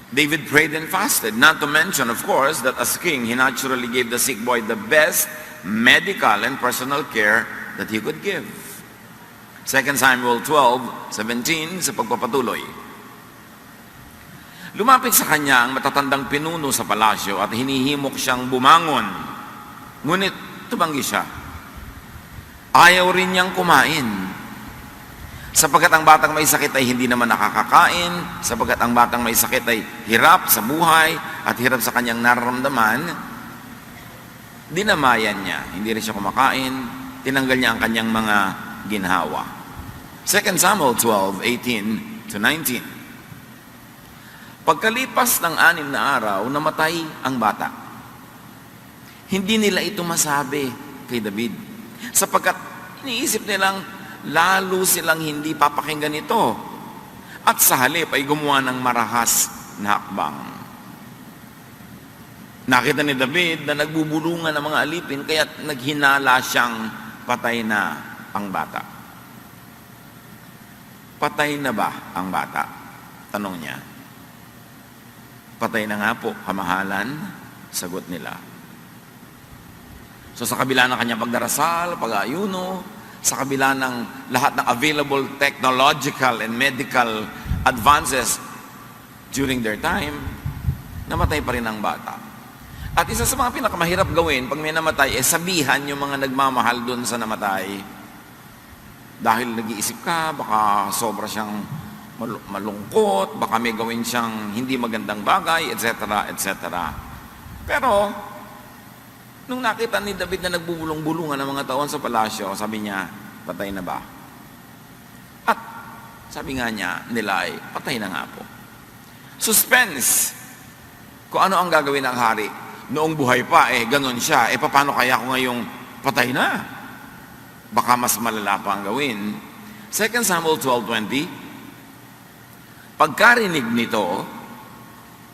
David prayed and fasted, not to mention, of course, that as king, he naturally gave the sick boy the best medical and personal care that he could give. 2 Samuel 12:17 sa pagpapatuloy. Lumapit sa kanya ang matatandang pinuno sa palasyo at hinihimok siyang bumangon. Ngunit tumanggi siya. Ayaw rin niyang kumain. Sapagkat ang batang may sakit ay hindi naman nakakakain, sapagkat ang batang may sakit ay hirap sa buhay at hirap sa kanyang nararamdaman, dinamayan niya. Hindi rin siya kumakain, tinanggal niya ang kanyang mga ginhawa. 2 Samuel 12:18-19. Pagkalipas ng 6 na araw, namatay ang bata. Hindi nila ito masabi kay David, sapagkat iniisip nilang lalo silang hindi papakinggan ito, at sa halip ay gumawa ng marahas na hakbang. Nakita ni David na nagbubulungan ng mga alipin, kaya't naghinala siyang patay na ang bata. Patay na ba ang bata? Tanong niya. Patay na nga po, kamahalan, sagot nila. So sa kabila ng kanyang pagdarasal, pag-aayuno, sa kabila ng lahat ng available technological and medical advances during their time, namatay pa rin ang bata. At isa sa mga pinakamahirap gawin pag may namatay, sabihan yung mga nagmamahal dun sa namatay. Dahil nag-iisip ka, baka sobra siyang malungkot, baka may gawin siyang hindi magandang bagay, etc., etc. Pero, nung nakita ni David na nagbubulong-bulungan ng mga taon sa palasyo, sabi niya, patay na ba? At sabi nga niya nila ay, patay na nga po. Suspense. Kung ano ang gagawin ng hari. Noong buhay pa, ganun siya. Paano kaya kung ngayong patay na? Baka mas malala pa ang gawin. 2 Samuel 12:20, pagkarinig nito,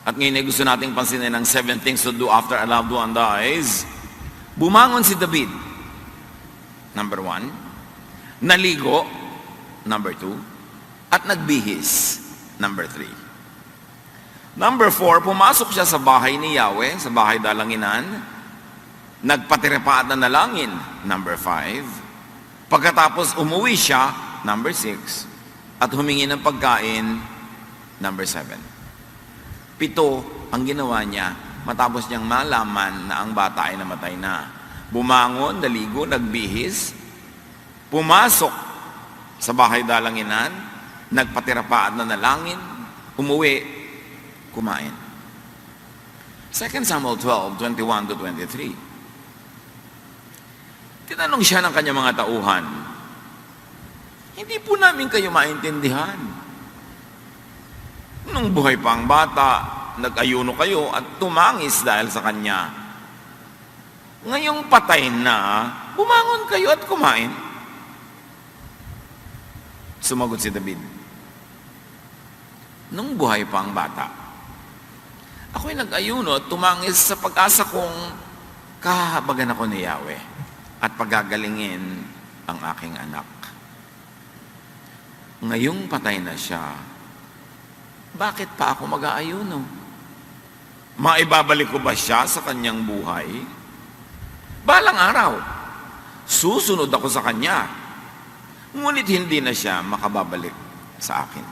at ngayon ay gusto nating pansinin ang 7 things to do after a loved one dies, bumangon si David, number 1, naligo, number 2, at nagbihis, number 3. Number 4, pumasok siya sa bahay ni Yahweh, sa bahay dalanginan, nagpatiripa at nanalangin, number 5. Pagkatapos umuwi siya, number 6, at humingi ng pagkain, number 7. 7 ang ginawa niya matapos niyang malaman na ang bata ay namatay na. Bumangon, naligo, nagbihis, pumasok sa bahay dalanginan, nagpatira pa at nanalangin, umuwi, kumain. 2 Samuel 12:21-23. Tinanong siya ng kanyang mga tauhan, hindi po namin kayo maintindihan. Nung buhay pa ang bata, nag-ayuno kayo at tumangis dahil sa kanya. Ngayong patay na, bumangon kayo at kumain. Sumagot si David, nung buhay pa ang bata, ako'y nag-ayuno at tumangis sa pag-asa kong kahabagan ako ni Yahweh at pagagalingin ang aking anak. Ngayong patay na siya, bakit pa ako mag-aayuno? Maibabalik ko ba siya sa kanyang buhay? Balang araw, susunod ako sa kanya, ngunit hindi na siya makababalik sa akin.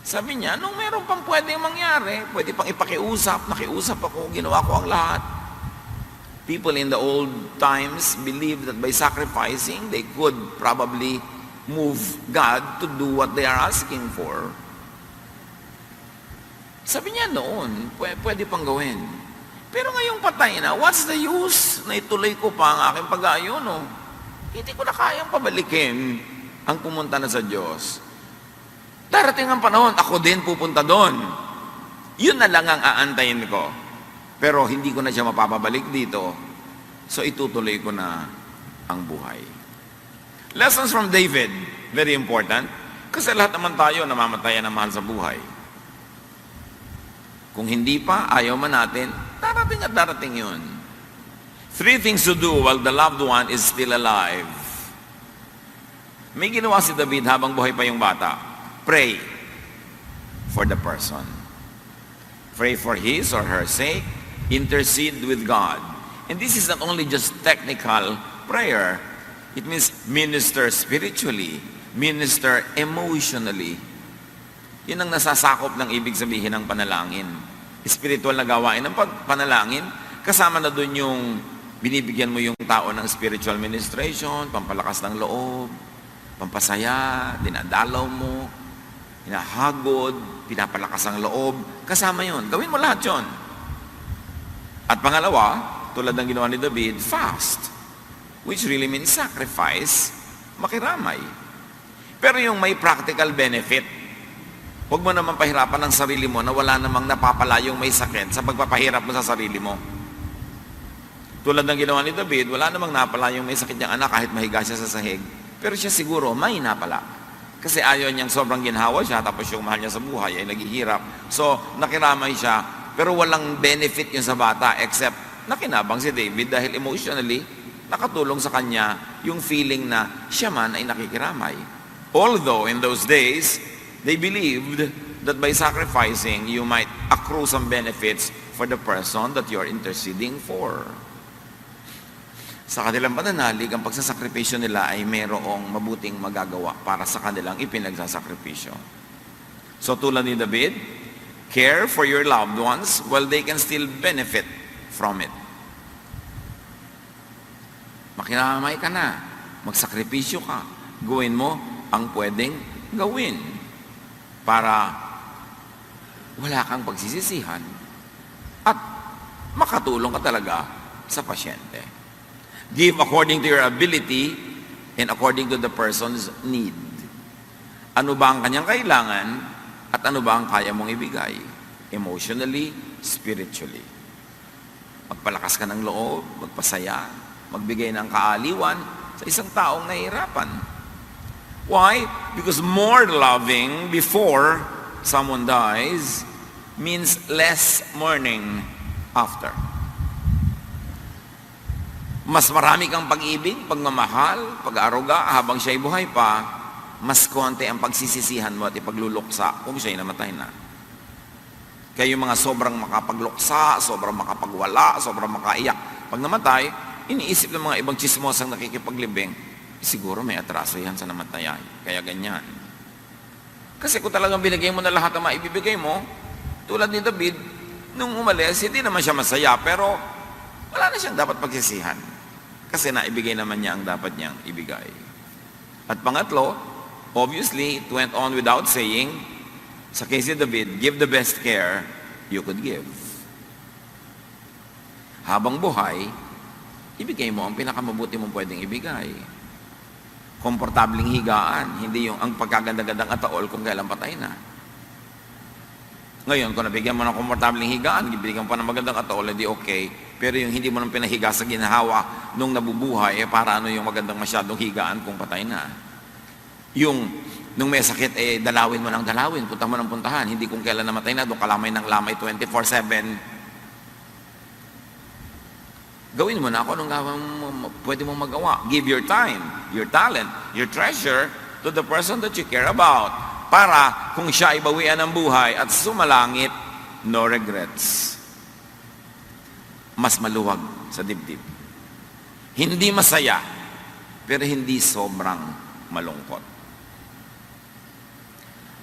Sabi niya, nung meron pang pwedeng mangyari, pwede pang ipakiusap, nakiusap ako, ginawa ko ang lahat. People in the old times believed that by sacrificing, they could probably move God to do what they are asking for. Sabi niya noon, pwede pang gawin. Pero ngayong patay na, what's the use na ituloy ko pa ang aking pag-aayuno? Hindi ko na kayang pabalikin ang pumunta na sa Diyos. Darating ang panahon, ako din pupunta doon. Yun na lang ang aantayin ko. Pero hindi ko na siya mapapabalik dito. So itutuloy ko na ang buhay. Lessons from David, very important. Kasi lahat naman tayo namamatayan ng mahal sa buhay. Kung hindi pa, ayaw man natin, darating at darating yun. 3 things to do while the loved one is still alive. May ginawa si David habang buhay pa yung bata. Pray. for the person. Pray for his or her sake. Intercede with God. And this is not only just technical prayer. It means minister spiritually, minister emotionally. Yun ang nasasakop ng ibig sabihin ng panalangin. Spiritual na gawain ng panalangin, kasama na dun yung binibigyan mo yung tao ng spiritual ministration, pampalakas ng loob, pampasaya, dinadalaw mo, hinahagod, pinapalakas ang loob. Kasama yun. Gawin mo lahat yun. At pangalawa, tulad ng ginawa ni David, fast. Which really means sacrifice, makiramay. Pero yung may practical benefit, huwag mo naman pahirapan ng sarili mo na wala namang napapala yung may sakit sa pagpapahirap mo sa sarili mo. Tulad ng ginawa ni David, wala namang napala yung may sakit niyang anak kahit mahiga siya sa sahig. Pero siya siguro may napala. Kasi ayaw niyang sobrang ginhawa siya, tapos yung mahal niya sa buhay ay naghihirap. So, nakiramay siya, pero walang benefit yun sa bata except nakinabang si David dahil emotionally, nakatulong sa kanya yung feeling na siya man ay nakikiramay. Although in those days, they believed that by sacrificing, you might accrue some benefits for the person that you're interceding for. Sa kanilang pananalig, ang pagsasakripisyo nila ay mayroong mabuting magagawa para sa kanilang ipinagsasakripisyo. So tulad ni David, care for your loved ones while they can still benefit from it. Makiramay ka na, magsakripisyo ka, gawin mo ang pwedeng gawin para wala kang pagsisisihan at makatulong ka talaga sa pasyente. Give according to your ability and according to the person's need. Ano ba ang kanyang kailangan at ano ba ang kaya mong ibigay? Emotionally, spiritually. Magpalakas ka ng loob, magpasaya, magbigay ng kaaliwan sa isang taong nahihirapan. Why? Because more loving before someone dies means less mourning after. Mas marami kang pag-ibig, pagmamahal, pag-aaruga habang siya'y buhay pa, mas konti ang pagsisisihan mo at ipagluluksa kung siya'y namatay na. Kaya yung mga sobrang makapagluksa, sobrang makapagwala, sobrang makaiyak, pag namatay, iniisip ng mga ibang chismosang nakikipaglibing, siguro may atraso yan sa namatay, kaya ganyan. Kasi kung talagang binigay mo na lahat ang maibibigay mo, tulad ni David, nung umalis, hindi naman siya masaya, pero wala na siyang dapat pagsisihan. Kasi naibigay naman niya ang dapat niyang ibigay. At pangatlo, obviously, it went on without saying, sa case ni David, give the best care you could give. Habang buhay, ibigay mo ang pinakamabuti mong pwedeng ibigay. Komportabling higaan, hindi yung ang pagkaganda-gandang ataol kung kailan patay na. Ngayon, kung nabigyan mo ng komportabling higaan, bibigyan pa ng magandang ataol, hindi okay. Pero yung hindi mo nang pinahiga sa ginhawa nung nabubuhay, para ano yung magandang masyadong higaan kung patay na. Yung nung may sakit, dalawin mo ng dalawin, punta mo ng puntahan. Hindi kung kailan namatay na, doon kalamay ng lamay 24/7. Gawin mo na ako nung pwede mong magawa. Give your time, your talent, your treasure to the person that you care about. Para kung siya ay bawian ng buhay at sumalangit, no regrets. Mas maluwag sa dibdib. Hindi masaya, pero hindi sobrang malungkot.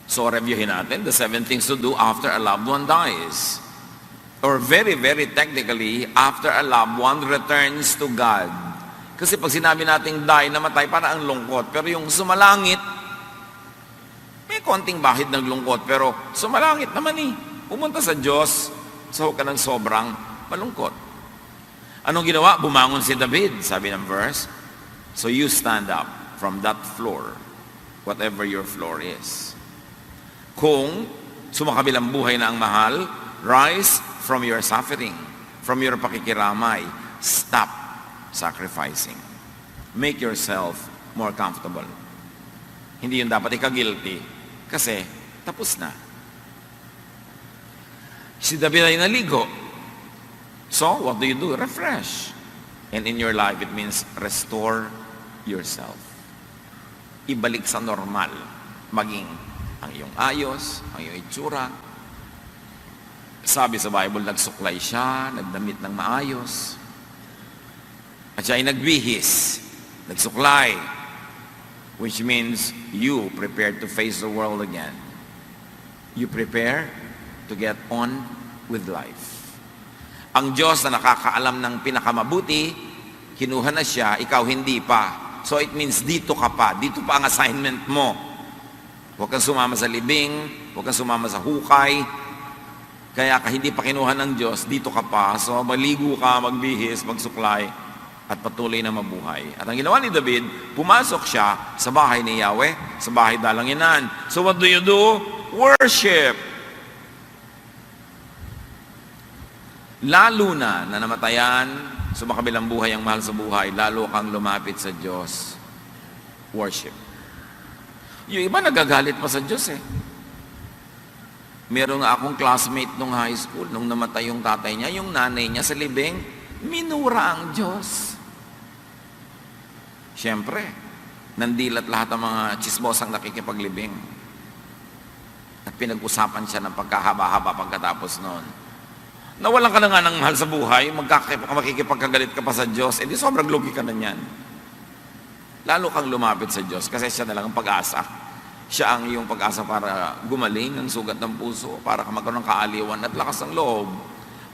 So, reviewin natin the 7 things to do after a loved one dies. Or very, very technically, after a loved one returns to God. Kasi pag sinabi nating die, namatay, para ang lungkot. Pero yung sumalangit, may konting bahid ng lungkot, pero sumalangit naman pumunta sa Diyos, so huwag ka ng sobrang malungkot. Anong ginawa? Bumangon si David, sabi ng verse. So you stand up from that floor, whatever your floor is. Kung sumakabilang buhay na ang mahal, rise from your suffering, from your pakikiramay. Stop sacrificing. Make yourself more comfortable. Hindi yun dapat ika-guilty kasi tapos na. Si David ay naligo. So, what do you do? Refresh. And in your life, it means restore yourself. Ibalik sa normal. Maging ang iyong ayos, ang iyong itsura. Sabi sa Bible, nagsuklay siya, nagdamit ng maayos. At siya ay nagbihis, nagsuklay, which means you prepare to face the world again. You prepare to get on with life. Ang Diyos na nakakaalam ng pinakamabuti, kinuha na siya, ikaw hindi pa. So it means dito ka pa, dito pa ang assignment mo. Huwag kang sumama sa libing, huwag kang sumama sa hukay. Kaya ka hindi pa kinuha ng Diyos, dito ka pa. So maligo ka, magbihis, magsuklay, at patuloy na mabuhay. At ang ginawa ni David, pumasok siya sa bahay ni Yahweh, sa bahay dalanginan. So what do you do? Worship. Lalo na namatayan, sumakabilang buhay ang mahal sa buhay, lalo kang lumapit sa Diyos. Worship. Yung iba nagagalit pa sa Diyos eh. Meron nga akong classmate nung high school, nung namatay yung tatay niya, yung nanay niya sa libing, minura ang Diyos. Siyempre, nandilat lahat ng mga chismosang nakikipaglibing. At pinag-usapan siya ng pagkahaba-haba pagkatapos noon. Nawalan ka na nga ng mahal sa buhay, makikipagkagalit ka pa sa Diyos, edi sobrang lugi ka na niyan. Lalo kang lumapit sa Diyos kasi siya na lang ang pag-asa. Siya ang iyong pag-asa para gumaling ng sugat ng puso, para ka magkaroon ng kaaliwan at lakas ng loob.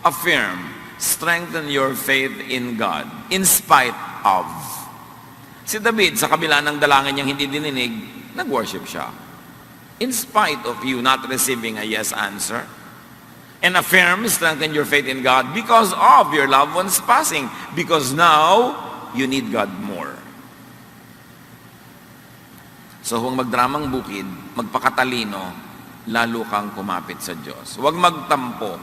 Affirm, strengthen your faith in God, in spite of. Si David, sa kabila ng dalangin niyang hindi dininig, nag-worship siya. In spite of you not receiving a yes answer. And affirm, strengthen your faith in God because of your loved ones passing. Because now, you need God more. So huwag magdramang bukid, magpakatalino, lalo kang kumapit sa Diyos. Huwag magtampo.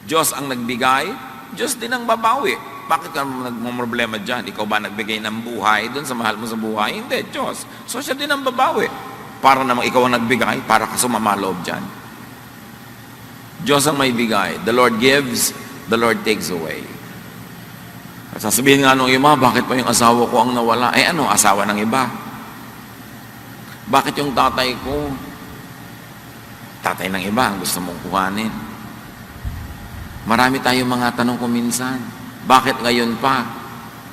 Diyos ang nagbigay, Diyos din ang babawi. Bakit ka nagmumroblema dyan? Ikaw ba nagbigay ng buhay doon sa mahal mo sa buhay? Hindi, Diyos. So siya din ang babawi. Para namang ikaw ang nagbigay, para ka sumamaloob dyan. Diyos ang may bigay. The Lord gives, the Lord takes away. At sasabihin nga nung iba, bakit pa yung asawa ko ang nawala? Eh ano, asawa ng iba? Bakit yung tatay ko? Tatay ng iba ang gusto mong kuhanin. Marami tayong mga tanong ko minsan. Bakit ngayon pa?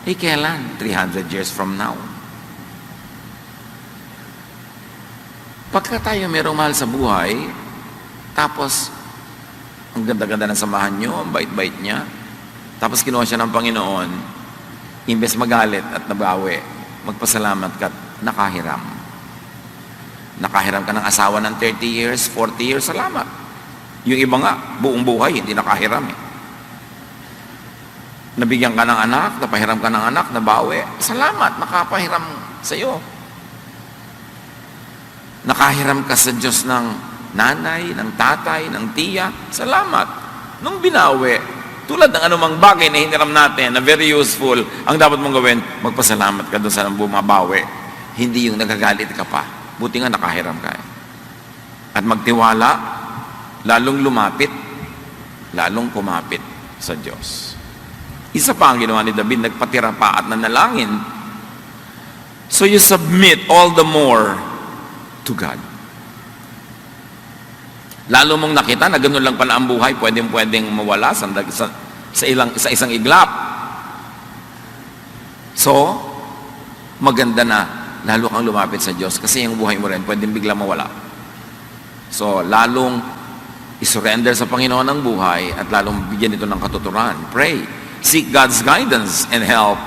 Eh kailan? 300 years from now. Pagka tayo merong mahal sa buhay, tapos ang ganda-ganda ng samahan nyo, ang bait-bait niya, tapos kinuha siya ng Panginoon, imbes magalit at nabawi, magpasalamat ka at nakahiram. Nakahiram ka ng asawa ng 30 years, 40 years, salamat. Yung iba nga, buong buhay, hindi nakahiram eh. Nabigyan ka ng anak, napahiram ka ng anak, nabawi, salamat, nakapahiram sa'yo. Nakahiram ka sa Diyos ng nanay, ng tatay, ng tiya, salamat. Nung binawi, tulad ng anumang bagay na hiniram natin, na very useful, ang dapat mong gawin, magpasalamat ka doon sa bumabawi. Hindi yung nagagalit ka pa. Buti nga nakahiram ka. At magtiwala, lalong lumapit, lalong kumapit sa Diyos. Isa pa ang ginawa ni David, nagpatira pa at nanalangin. So you submit all the more to God. Lalo mong nakita na gano'n lang pala ang buhay, pwedeng mawala sa isang iglap. So, maganda na lalo kang lumapit sa Diyos kasi yung buhay mo rin pwedeng bigla mawala. So, lalong isurrender sa Panginoon ang buhay at lalong bigyan ito ng katuturan. Pray. Seek God's guidance and help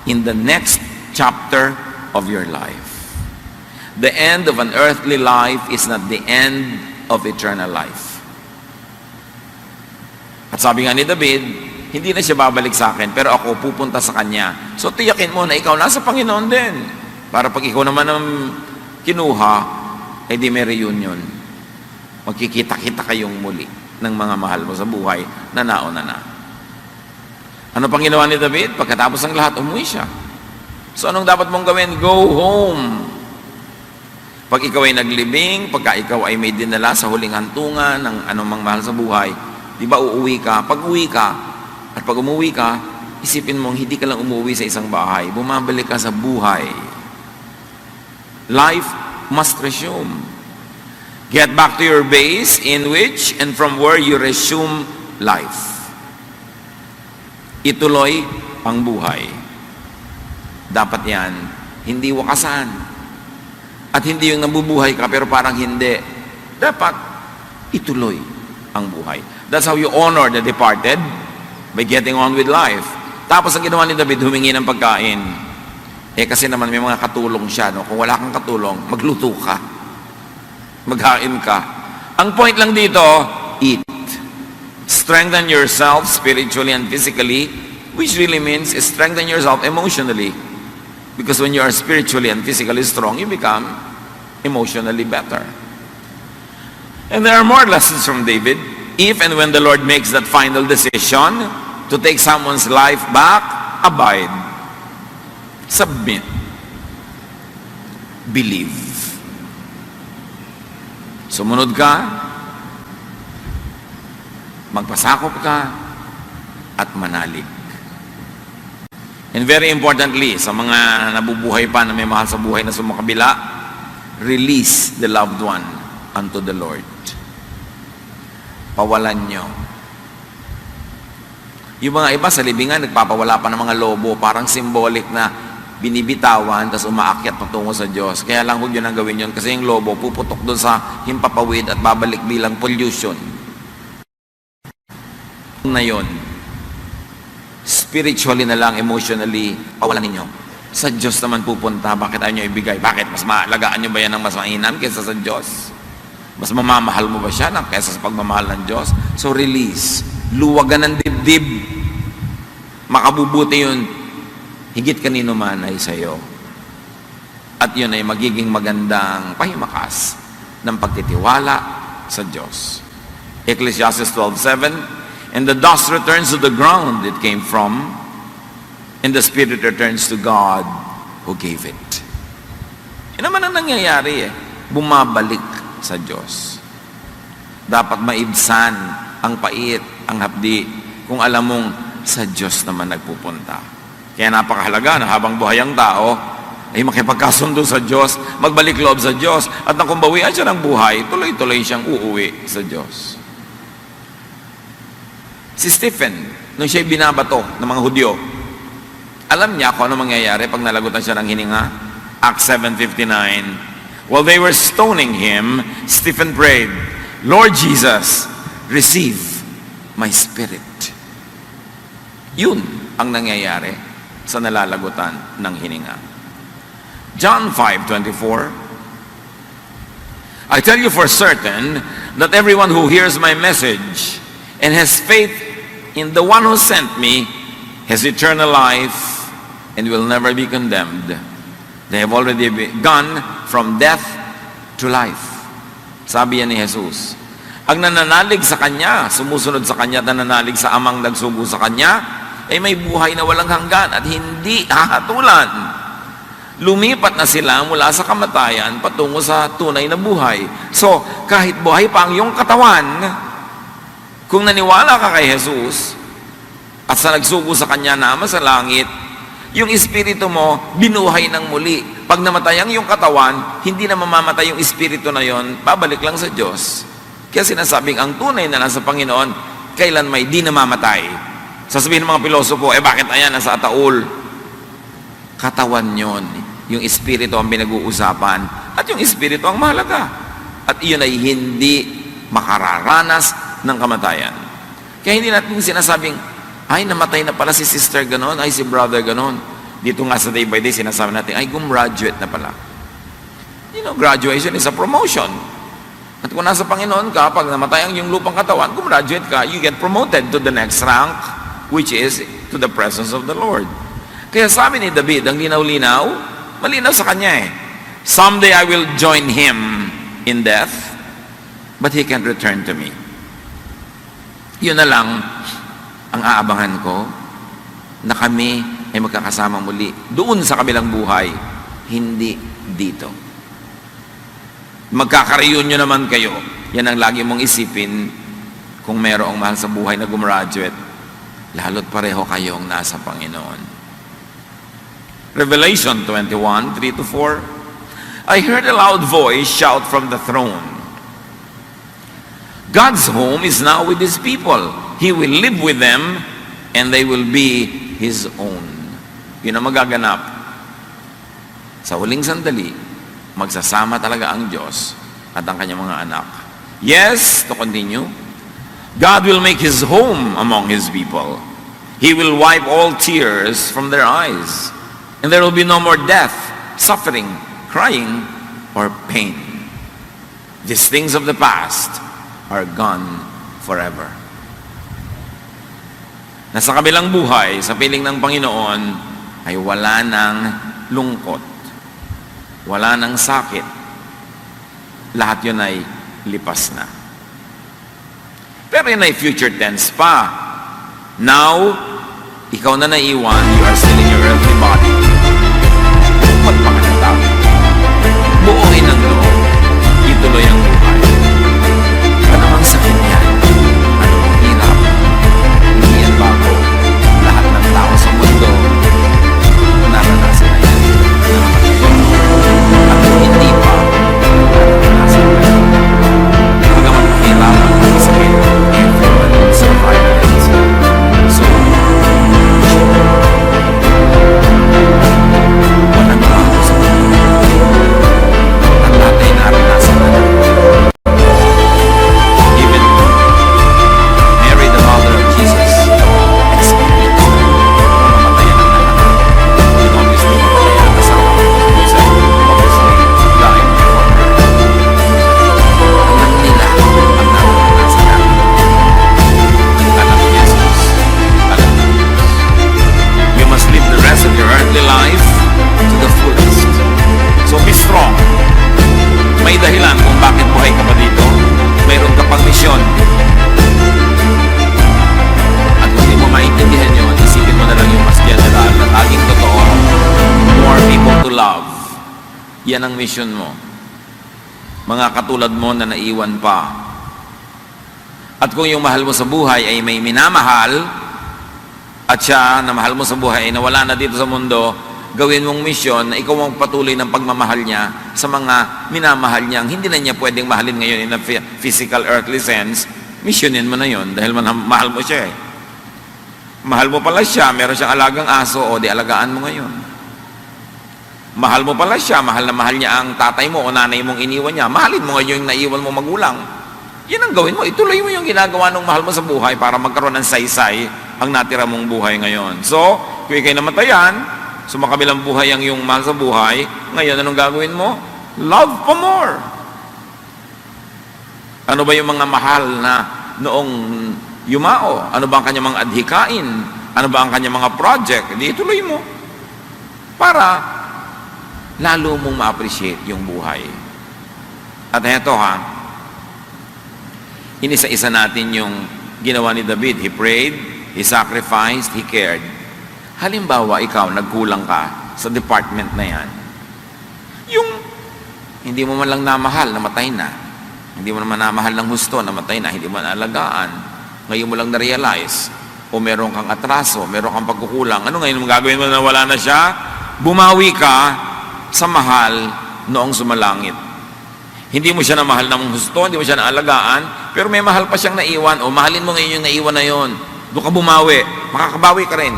in the next chapter of your life. The end of an earthly life is not the end of eternal life. At sabi nga ni David, hindi na siya babalik sa akin, pero ako pupunta sa kanya. So tiyakin mo na ikaw nasa Panginoon din. Para pag ikaw naman ang kinuha, eh di may reunion. Magkikita-kita kayong muli ng mga mahal mo sa buhay na nauna na. Ano pang ginawa ni David? Pagkatapos ng lahat, umuwi siya. So anong dapat mong gawin? Go home. Pag ikaw ay naglibing, pagka ikaw ay may dinala sa huling hantungan ng anumang mahal sa buhay, di ba uuwi ka? Pag uwi ka, at pag umuwi ka, isipin mong hindi ka lang umuwi sa isang bahay, bumabalik ka sa buhay. Life must resume. Get back to your base in which and from where you resume life. Ituloy ang buhay. Dapat yan, hindi wakasan. At hindi yung nabubuhay ka pero parang hindi. Dapat ituloy ang buhay. That's how you honor the departed, by getting on with life. Tapos ang ginawa ni David, humingi ng pagkain. Kasi naman may mga katulong siya. No? Kung wala kang katulong, magluto ka. Maghain ka. Ang point lang dito, eat. Strengthen yourself spiritually and physically, which really means strengthen yourself emotionally. Because when you are spiritually and physically strong, you become emotionally better. And there are more lessons from David. If and when the Lord makes that final decision to take someone's life back, abide. Submit. Believe. Sumunod ka, magpasakop ka, at manalig. And very importantly, sa mga nabubuhay pa na may mahal sa buhay na sumakabila, release the loved one unto the Lord. Pawalan nyo. Yung mga iba sa libingan, nagpapawala pa ng mga lobo, parang symbolic na binibitawan, tapos umaakyat patungo sa Diyos. Kaya lang huwag yun ang gawin yun, kasi yung lobo puputok doon sa himpapawid at babalik bilang pollution. Na yun, spiritually na lang, emotionally, pawalan ninyo. Sa Diyos naman pupunta, bakit ayaw nyo ibigay? Bakit? Mas maalagaan nyo ba yan ng mas mainam kaysa sa Diyos? Mas mamamahal mo ba siya kaysa sa pagmamahal ng Diyos? So release. Luwagan ng dibdib. Makabubuti yun. Higit kanino man ay sa'yo. At yun ay magiging magandang pahimakas ng pagtitiwala sa Diyos. Ecclesiastes 12:7, and the dust returns to the ground it came from, and the spirit returns to God who gave it. Yun naman ang nangyayari bumabalik sa Diyos. Dapat maibsan ang pait, ang hapdi, kung alam mong sa Diyos naman nagpupunta. Kaya napakahalaga na habang buhay ang tao, ay makipagkasundo sa Diyos, magbalik loob sa Diyos, at nang kumbawian siya ng buhay, tuloy-tuloy siyang uuwi sa Diyos. Si Stephen, nung siya'y binabato ng mga Hudyo, alam niya kung ano mangyayari pag nalagutan siya ng hininga? Acts 7:59. While they were stoning him, Stephen prayed, Lord Jesus, receive my spirit. Yun ang nangyayari sa nalalagutan ng hininga. John 5:24, I tell you for certain that everyone who hears my message and has faith in the one who sent me has eternal life and will never be condemned. They have already gone from death to life. Sabi yan ni Jesus. Ang nananalig sa Kanya, sumusunod sa Kanya at nananalig sa Amang nagsugo sa Kanya, ay may buhay na walang hanggan at hindi hahatulan. Lumipat na sila mula sa kamatayan patungo sa tunay na buhay. So, kahit buhay pa ang iyong katawan, kung naniwala ka kay Jesus at sa nagsugo sa Kanya na Ama sa langit, yung espiritu mo, binuhay ng muli. Pag namatay ang iyong katawan, hindi na mamamatay yung espiritu na yon, babalik lang sa Diyos. Kaya sinasabing, ang tunay na nasa Panginoon, kailan may di namamatay. Sasabihin ng mga pilosopo, bakit ayan, nasa ataul? Katawan yon, yung espiritu ang pinag-uusapan, at yung espiritu ang mahalaga. At iyon ay hindi makararanas ng kamatayan. Kaya hindi natin sinasabing, ay, namatay na pala si sister ganon, ay si brother ganon. Dito nga sa day by day, sinasabi natin, ay, gumraduate na pala. You know, graduation is a promotion. At kung nasa Panginoon ka, pag namatay ang iyong lupang katawan, gumraduate ka, you get promoted to the next rank, which is to the presence of the Lord. Kaya sabi ni David, ang linaw-linaw, malinaw sa kanya someday I will join him in death, but he can return to me. Yun na lang ang aabangan ko, na kami ay magkakasama muli doon sa kabilang buhay, hindi dito. Magkaka-reunion naman kayo. Yan ang lagi mong isipin kung mayroong mahal sa buhay na gumraduate. Lalo't pareho kayong nasa Panginoon. Revelation 21:3-4, I heard a loud voice shout from the throne, God's home is now with His people. He will live with them and they will be His own. Yun ang magaganap. Sa huling sandali, magsasama talaga ang Diyos at ang kanyang mga anak. Yes, to continue, God will make His home among His people. He will wipe all tears from their eyes. And there will be no more death, suffering, crying, or pain. These things of the past are gone forever. Na sa kabilang buhay, sa piling ng Panginoon, ay wala ng lungkot. Wala ng sakit. Lahat yun ay lipas na. Pero yun ay future tense pa. Now, ikaw na naiwan, you are still in your earthly body. Magpakanatap. Buuin ang loob. Ituloy ang buhay. Ano ang sakit niya? Ano ang hirap? Hindi yan bago. Lahat ng tao sa mundo, naranasan na yan. At kung hindi pa, naranasan na yan. Bagaman mahirapan ang sakit, everyone survived it. So, walang bago sa mundo. At lahat ay naranasan na yan. Even Mary, the mother of Jesus, experienced mamatayan ng anak. And obviously, mamatayan ang asawa. Joseph obviously died before her. Alam nila ang naranasan natin. Alam ni Jesus. Alam ni Diyos. You must live the rest of your earthly life to the fullest. So be strong. May dahilan kung bakit buhay ka pa dito. Mayroon ka pang misyon. At kung hindi mo maintindihan yun, isipin mo na lang yung mas general na laging totoo. More people to love. Yan ang mission mo. Mga katulad mo na naiwan pa. At kung yung mahal mo sa buhay ay may minamahal, at siya na mahal mo sa buhay ay nawala na dito sa mundo, gawin mong mission na ikaw ang patuloy ng pagmamahal niya sa mga minamahal niyang hindi na niya pwedeng mahalin ngayon in a physical earthly sense. Missionin mo na yon dahil mahal mo siya eh. Mahal mo pala siya, meron siyang alagang aso, o di alagaan mo ngayon. Mahal mo pala siya, mahal na mahal niya ang tatay mo o nanay mong iniwan niya, mahalin mo ngayon yung naiwan mo magulang. Yan ang gawin mo, ituloy mo yung ginagawa ng mahal mo sa buhay para magkaroon ng saysay ang natira mong buhay ngayon. So, kung ikay namatayan, sumakabilang buhay ang iyong mahal sa buhay, ngayon anong gagawin mo? Love pa more. Ano ba yung mga mahal na noong yumao? Ano ba ang kanyang mga adhikain? Ano ba ang kanyang mga project? Hindi ituloy mo. Para lalo mong ma-appreciate yung buhay. At heto inisa-isa natin yung ginawa ni David. He prayed, he sacrificed, he cared. Halimbawa, ikaw, nagkulang ka sa department na yan. Yung hindi mo man lang namahal, namatay na. Hindi mo naman namahal ng husto, namatay na. Hindi mo naalagaan. Ngayon mo lang na-realize, o meron kang atraso, meron kang pagkukulang. Ano ngayon mo gagawin mo na wala na siya? Bumawi ka sa mahal noong sumalangit. Hindi mo siya namahal ng husto, hindi mo siya naalagaan, pero may mahal pa siyang naiwan, o mahalin mo ngayon yung naiwan na yon. Doon ka bumawi, makakabawi ka rin.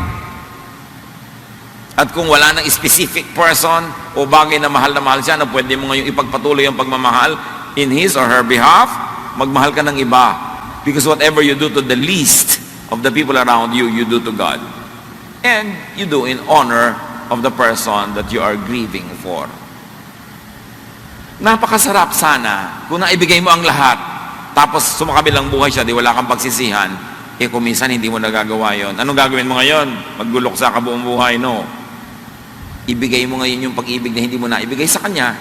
At kung wala ng specific person o bagay na mahal siya na pwede mo ngayon ipagpatuloy ang pagmamahal in his or her behalf, magmahal ka ng iba. Because whatever you do to the least of the people around you, you do to God. And you do in honor of the person that you are grieving for. Napakasarap sana kung naibigay mo ang lahat, tapos sumakabilang buhay siya, di wala kang pagsisihan, kung minsan hindi mo nagagawa yon. Anong gagawin mo ngayon? Maggulok sa kabuong buhay? No. Ibigay mo ngayon yung pag-ibig na hindi mo na ibigay sa kanya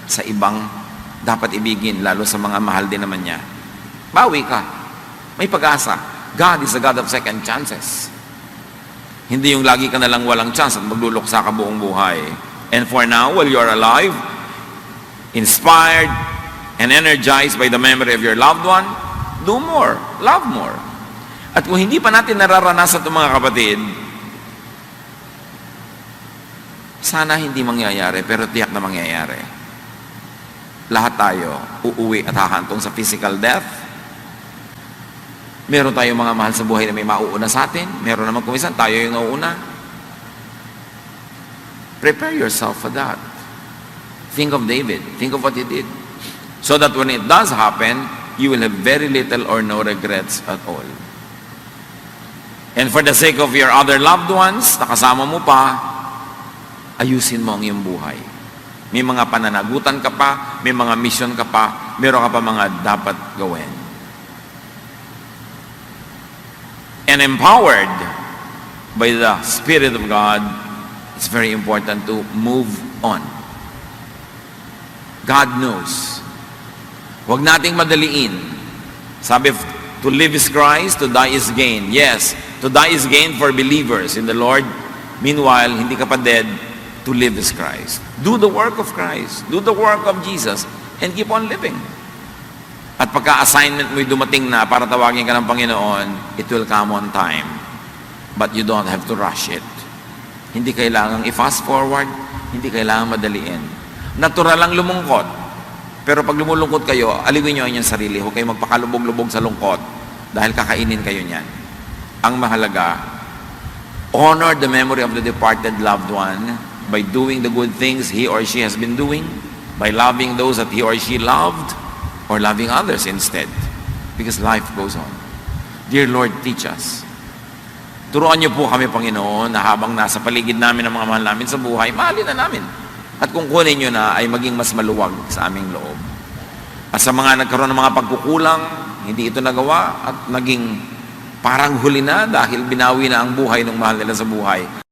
sa ibang dapat ibigin, lalo sa mga mahal din naman niya. Bawi ka. May pag-asa. God is a God of second chances. Hindi yung lagi ka nalang walang chance at magluluksa ka buong buhay. And for now, while you are alive, inspired and energized by the memory of your loved one, do more. Love more. At kung hindi pa natin nararanasan itong mga kapatid, sana hindi mangyayari, pero tiyak na mangyayari. Lahat tayo uuwi at hahantong sa physical death, Meron tayong mga mahal sa buhay na may mauuna sa atin. Meron naman kumisan, tayo yung nauuna. Prepare yourself for that. Think of David. Think of what he did. So that when it does happen, you will have very little or no regrets at all. And for the sake of your other loved ones, nakasama mo pa, ayusin mo ang iyong buhay. May mga pananagutan ka pa, may mga mission ka pa, meron ka pa mga dapat gawin. And empowered by the Spirit of God, it's very important to move on. God knows. Huwag nating madaliin. Sabi, to live is Christ, to die is gain. Yes, to die is gain for believers in the Lord. Meanwhile, hindi ka pa dead, to live is Christ. Do the work of Christ. Do the work of Jesus and keep on living. At pagka-assignment mo'y dumating na para tawagin ka ng Panginoon, it will come on time. But you don't have to rush it. Hindi kailangang i-fast forward, hindi kailangang madaliin. Natural lang lumungkot. Pero pag lumulungkot kayo, aliwin nyo ang inyong sarili. Huwag kayong magpakalubog-lubog sa lungkot dahil kakainin kayo niyan. Ang mahalaga, honor the memory of the departed loved one by doing the good things he or she has been doing, by loving those that he or she loved, or loving others instead. Because life goes on. Dear Lord, teach us. Turuan niyo po kami, Panginoon, na habang nasa paligid namin ang mga mahal namin sa buhay, mahalin na namin. At kung kunin niyo na, ay maging mas maluwag sa aming loob. At sa mga nagkaroon ng mga pagkukulang, hindi ito nagawa, at naging parang huli na dahil binawi na ang buhay ng mahal nila sa buhay,